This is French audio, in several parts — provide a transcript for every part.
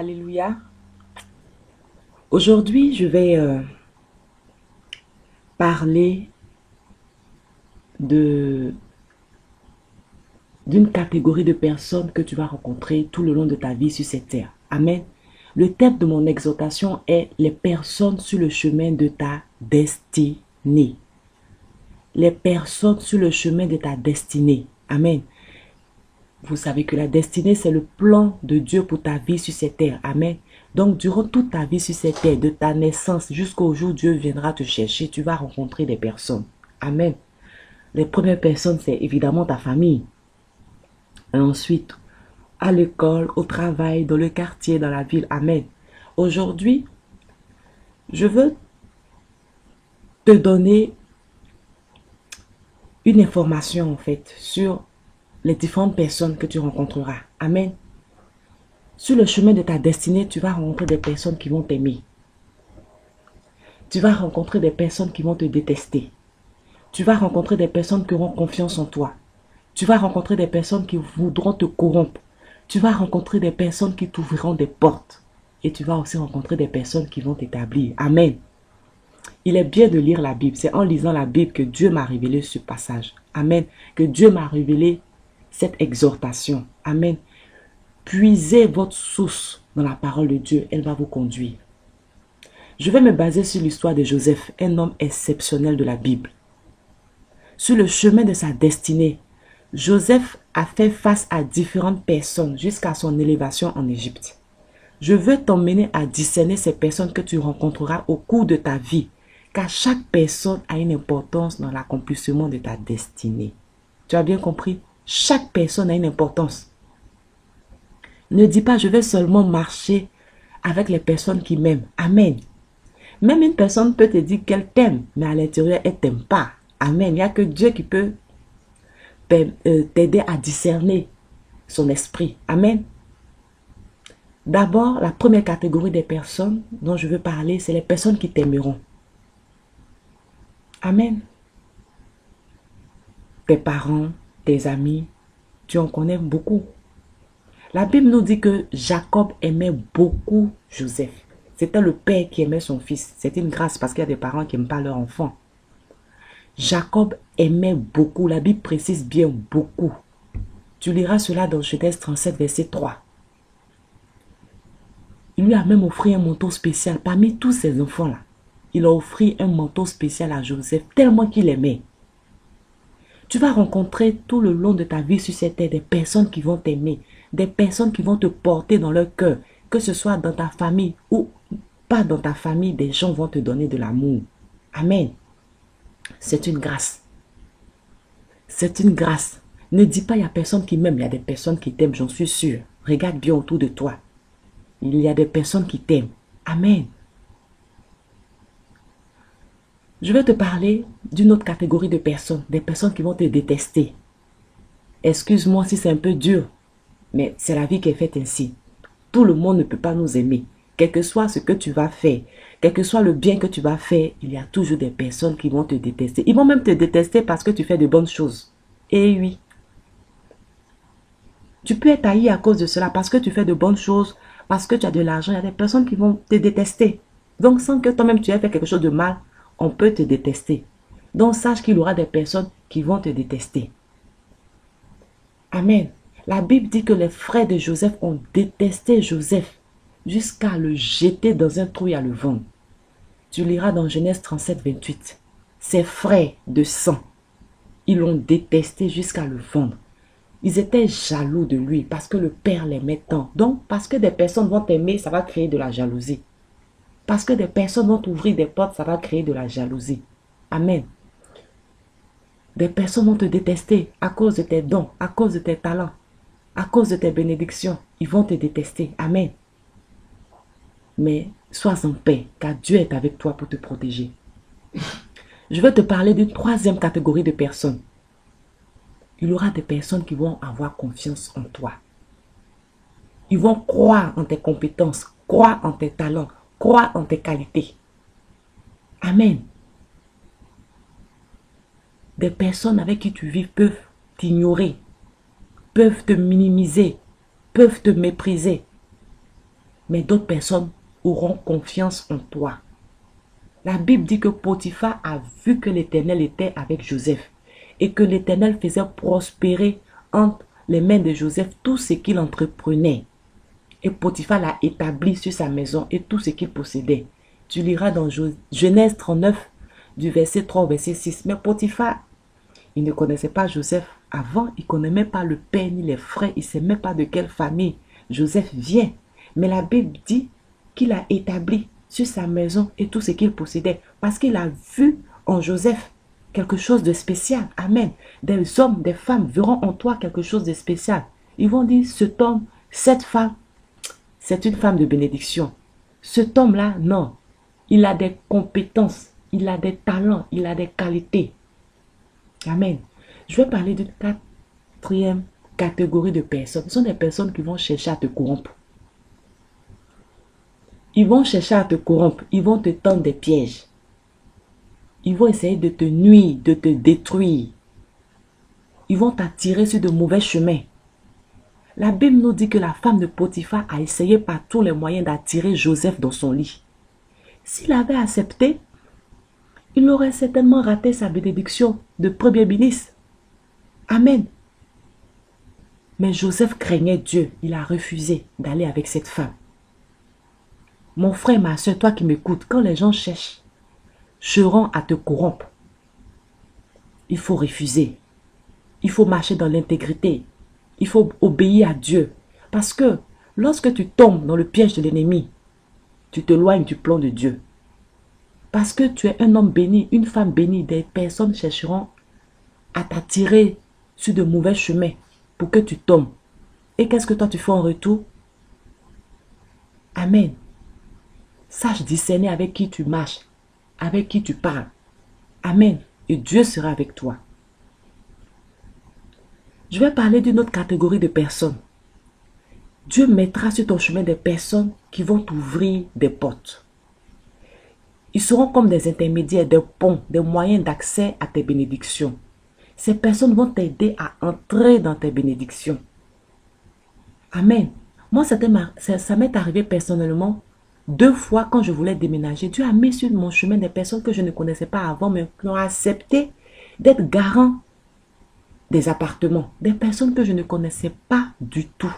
Alléluia. Aujourd'hui, je vais parler de d'une catégorie de personnes que tu vas rencontrer tout le long de ta vie sur cette terre. Amen. Le thème de mon exhortation est les personnes sur le chemin de ta destinée. Les personnes sur le chemin de ta destinée. Amen. Vous savez que la destinée, c'est le plan de Dieu pour ta vie sur cette terre. Amen. Donc, durant toute ta vie sur cette terre, de ta naissance jusqu'au jour où Dieu viendra te chercher, tu vas rencontrer des personnes. Amen. Les premières personnes, c'est évidemment ta famille. Et ensuite, à l'école, au travail, dans le quartier, dans la ville. Amen. Aujourd'hui, je veux te donner une information en fait sur les différentes personnes que tu rencontreras. Amen. Sur le chemin de ta destinée, tu vas rencontrer des personnes qui vont t'aimer. Tu vas rencontrer des personnes qui vont te détester. Tu vas rencontrer des personnes qui auront confiance en toi. Tu vas rencontrer des personnes qui voudront te corrompre. Tu vas rencontrer des personnes qui t'ouvriront des portes. Et tu vas aussi rencontrer des personnes qui vont t'établir. Amen. Il est bien de lire la Bible. C'est en lisant la Bible que Dieu m'a révélé ce passage. Amen. Que Dieu m'a révélé cette exhortation. Amen. Puisez votre source dans la parole de Dieu. Elle va vous conduire. Je vais me baser sur l'histoire de Joseph, un homme exceptionnel de la Bible. Sur le chemin de sa destinée, Joseph a fait face à différentes personnes jusqu'à son élévation en Égypte. Je veux t'emmener à discerner ces personnes que tu rencontreras au cours de ta vie, car chaque personne a une importance dans l'accomplissement de ta destinée. Tu as bien compris? Chaque personne a une importance. Ne dis pas, je vais seulement marcher avec les personnes qui m'aiment. Amen. Même une personne peut te dire qu'elle t'aime, mais à l'intérieur, elle ne t'aime pas. Amen. Il n'y a que Dieu qui peut t'aider à discerner son esprit. Amen. D'abord, la première catégorie des personnes dont je veux parler, c'est les personnes qui t'aimeront. Amen. Tes parents, tes amis, tu en connais beaucoup. La Bible nous dit que Jacob aimait beaucoup Joseph. C'était le père qui aimait son fils. C'est une grâce parce qu'il y a des parents qui n'aiment pas leur enfant. Jacob aimait beaucoup. La Bible précise bien beaucoup. Tu liras cela dans Genèse 37, verset 3. Il lui a même offert un manteau spécial. Parmi tous ses enfants-là, il a offert un manteau spécial à Joseph, tellement qu'il aimait. Tu vas rencontrer tout le long de ta vie sur cette terre des personnes qui vont t'aimer, des personnes qui vont te porter dans leur cœur, que ce soit dans ta famille ou pas dans ta famille, des gens vont te donner de l'amour. Amen. C'est une grâce. C'est une grâce. Ne dis pas il n'y a personne qui m'aime, il y a des personnes qui t'aiment, j'en suis sûr. Regarde bien autour de toi. Il y a des personnes qui t'aiment. Amen. Je vais te parler d'une autre catégorie de personnes, des personnes qui vont te détester. Excuse-moi si c'est un peu dur, mais c'est la vie qui est faite ainsi. Tout le monde ne peut pas nous aimer. Quel que soit ce que tu vas faire, quel que soit le bien que tu vas faire, il y a toujours des personnes qui vont te détester. Ils vont même te détester parce que tu fais de bonnes choses. Eh oui. Tu peux être haï à cause de cela, parce que tu fais de bonnes choses, parce que tu as de l'argent. Il y a des personnes qui vont te détester. Donc, sans que toi-même tu aies fait quelque chose de mal, on peut te détester. Donc, sache qu'il y aura des personnes qui vont te détester. Amen. La Bible dit que les frères de Joseph ont détesté Joseph jusqu'à le jeter dans un trou et à le vendre. Tu liras dans Genèse 37, 28. Ses frères de sang, ils l'ont détesté jusqu'à le vendre. Ils étaient jaloux de lui parce que le père l'aimait tant. Donc, parce que des personnes vont t'aimer, ça va créer de la jalousie. Parce que des personnes vont t'ouvrir des portes, ça va créer de la jalousie. Amen. Des personnes vont te détester à cause de tes dons, à cause de tes talents, à cause de tes bénédictions. Ils vont te détester. Amen. Mais sois en paix, car Dieu est avec toi pour te protéger. Je vais te parler d'une troisième catégorie de personnes. Il y aura des personnes qui vont avoir confiance en toi. Ils vont croire en tes compétences, croire en tes talents, croire en tes qualités. Amen. Des personnes avec qui tu vis peuvent t'ignorer, peuvent te minimiser, peuvent te mépriser. mais d'autres personnes auront confiance en toi. La Bible dit que Potiphar a vu que l'Éternel était avec Joseph et que l'Éternel faisait prospérer entre les mains de Joseph tout ce qu'il entreprenait. Et Potiphar l'a établi sur sa maison et tout ce qu'il possédait. Tu liras dans Genèse 39, du verset 3 au verset 6. Mais Potiphar, il ne connaissait pas Joseph. Avant, il ne connaissait même pas le père ni les frères. Il ne sait même pas de quelle famille Joseph vient. Mais la Bible dit qu'il a établi sur sa maison et tout ce qu'il possédait. Parce qu'il a vu en Joseph quelque chose de spécial. Amen. Des hommes, des femmes verront en toi quelque chose de spécial. Ils vont dire, cet homme, cette femme, c'est une femme de bénédiction. Cet homme-là, non. Il a des compétences, il a des talents, il a des qualités. Amen. Je vais parler d'une quatrième catégorie de personnes. Ce sont des personnes qui vont chercher à te corrompre. Ils vont chercher à te corrompre. Ils vont te tendre des pièges. Ils vont essayer de te nuire, de te détruire. Ils vont t'attirer sur de mauvais chemins. La Bible nous dit que la femme de Potiphar a essayé par tous les moyens d'attirer Joseph dans son lit. S'il avait accepté, il aurait certainement raté sa bénédiction de premier ministre. Amen. Mais Joseph craignait Dieu. Il a refusé d'aller avec cette femme. Mon frère, ma soeur, toi qui m'écoutes, quand les gens chercheront à te corrompre, il faut refuser. Il faut marcher dans l'intégrité. Il faut obéir à Dieu. Parce que lorsque tu tombes dans le piège de l'ennemi, tu t'éloignes du plan de Dieu. Parce que tu es un homme béni, une femme bénie, des personnes chercheront à t'attirer sur de mauvais chemins pour que tu tombes. Et qu'est-ce que toi tu fais en retour? Amen. Sache discerner avec qui tu marches, avec qui tu parles. Amen. Et Dieu sera avec toi. Je vais parler d'une autre catégorie de personnes. Dieu mettra sur ton chemin des personnes qui vont t'ouvrir des portes. Ils seront comme des intermédiaires, des ponts, des moyens d'accès à tes bénédictions. Ces personnes vont t'aider à entrer dans tes bénédictions. Amen. Moi, ça m'est arrivé personnellement 2 fois quand je voulais déménager. Dieu a mis sur mon chemin des personnes que je ne connaissais pas avant, mais qui ont accepté d'être garants des appartements. Des personnes que je ne connaissais pas du tout.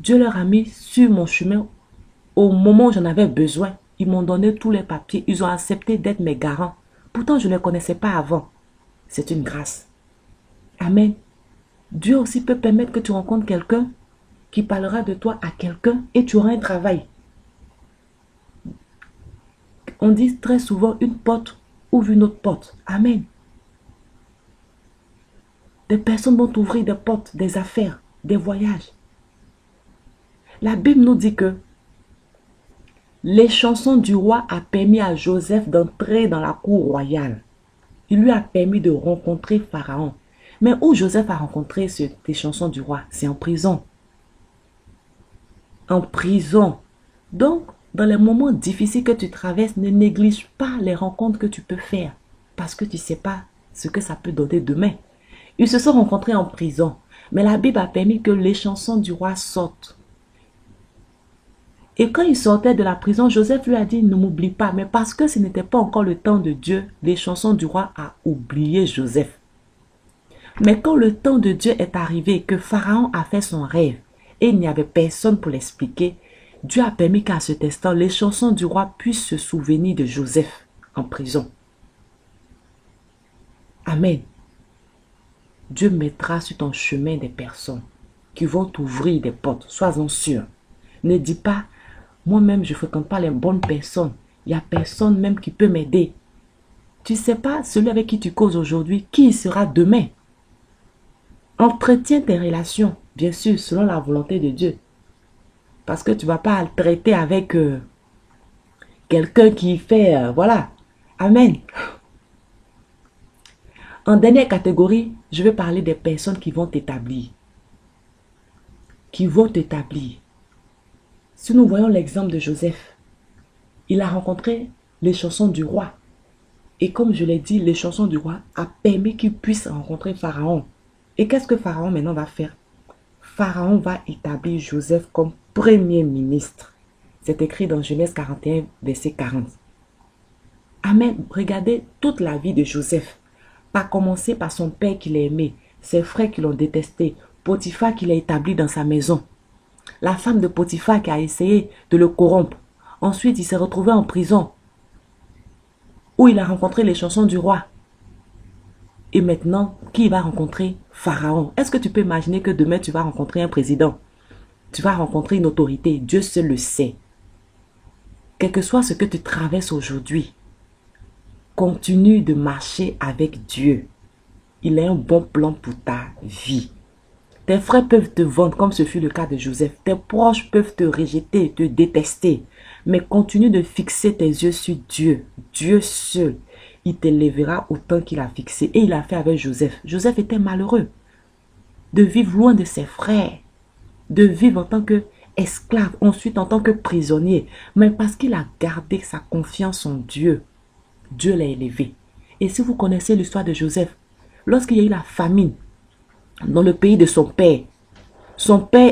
Dieu leur a mis sur mon chemin au moment où j'en avais besoin. Ils m'ont donné tous les papiers. Ils ont accepté d'être mes garants. Pourtant, je ne les connaissais pas avant. C'est une grâce. Amen. Dieu aussi peut permettre que tu rencontres quelqu'un qui parlera de toi à quelqu'un et tu auras un travail. On dit très souvent, une porte ouvre une autre porte. Amen. Des personnes vont t'ouvrir des portes, des affaires, des voyages. La Bible nous dit que les chansons du roi a permis à Joseph d'entrer dans la cour royale. Il lui a permis de rencontrer Pharaon. Mais où Joseph a rencontré ces chansons du roi? C'est en prison. En prison. Donc, dans les moments difficiles que tu traverses, ne néglige pas les rencontres que tu peux faire. Parce que tu ne sais pas ce que ça peut donner demain. Ils se sont rencontrés en prison. Mais la Bible a permis que les chansons du roi sortent. Et quand il sortait de la prison, Joseph lui a dit, ne m'oublie pas. Mais parce que ce n'était pas encore le temps de Dieu, les chansons du roi a oublié Joseph. Mais quand le temps de Dieu est arrivé, que Pharaon a fait son rêve, et il n'y avait personne pour l'expliquer, Dieu a permis qu'à cet instant, les chansons du roi puissent se souvenir de Joseph en prison. Amen. Dieu mettra sur ton chemin des personnes qui vont t'ouvrir des portes. Sois-en sûr. Ne dis pas, moi-même, je ne fréquente pas les bonnes personnes. Il n'y a personne même qui peut m'aider. Tu ne sais pas, celui avec qui tu causes aujourd'hui, qui il sera demain. Entretiens tes relations, bien sûr, selon la volonté de Dieu. Parce que tu ne vas pas traiter avec quelqu'un qui fait, voilà. Amen. En dernière catégorie, je vais parler des personnes qui vont t'établir. Qui vont t'établir. Si nous voyons l'exemple de Joseph, il a rencontré les chansons du roi. Et comme je l'ai dit, les chansons du roi a permis qu'il puisse rencontrer Pharaon. Et qu'est-ce que Pharaon maintenant va faire? Pharaon va établir Joseph comme premier ministre. C'est écrit dans Genèse 41, verset 40. Amen. Regardez toute la vie de Joseph. Pas commencer par son père qui l'a aimé, ses frères qui l'ont détesté, Potiphar qui l'a établi dans sa maison, la femme de Potiphar qui a essayé de le corrompre. Ensuite, il s'est retrouvé en prison où il a rencontré les chansons du roi. Et maintenant, qui va rencontrer Pharaon? Est-ce que tu peux imaginer que demain, tu vas rencontrer un président? Tu vas rencontrer une autorité. Dieu seul le sait. Quel que soit ce que tu traverses aujourd'hui, continue de marcher avec Dieu. Il a un bon plan pour ta vie. Tes frères peuvent te vendre comme ce fut le cas de Joseph. Tes proches peuvent te rejeter, te détester. Mais continue de fixer tes yeux sur Dieu. Dieu seul. Il t'élèvera autant qu'il a fixé. Et il a fait avec Joseph. Joseph était malheureux de vivre loin de ses frères. De vivre en tant qu'esclave. Ensuite en tant que prisonnier. Mais parce qu'il a gardé sa confiance en Dieu. Dieu l'a élevé. Et si vous connaissez l'histoire de Joseph, lorsqu'il y a eu la famine dans le pays de son père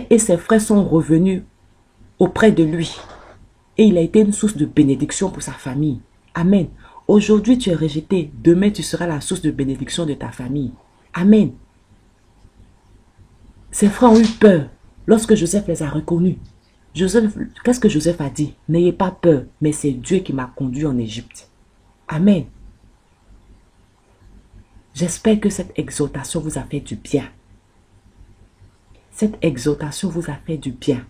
et ses frères sont revenus auprès de lui. Et il a été une source de bénédiction pour sa famille. Amen. Aujourd'hui, tu es rejeté. Demain, tu seras la source de bénédiction de ta famille. Amen. Ses frères ont eu peur lorsque Joseph les a reconnus. Qu'est-ce que Joseph a dit? N'ayez pas peur, mais c'est Dieu qui m'a conduit en Égypte. Amen. J'espère que cette exhortation vous a fait du bien. Cette exhortation vous a fait du bien.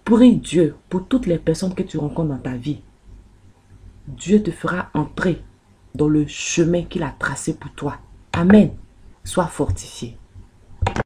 Prie Dieu pour toutes les personnes que tu rencontres dans ta vie. Dieu te fera entrer dans le chemin qu'il a tracé pour toi. Amen. Sois fortifié.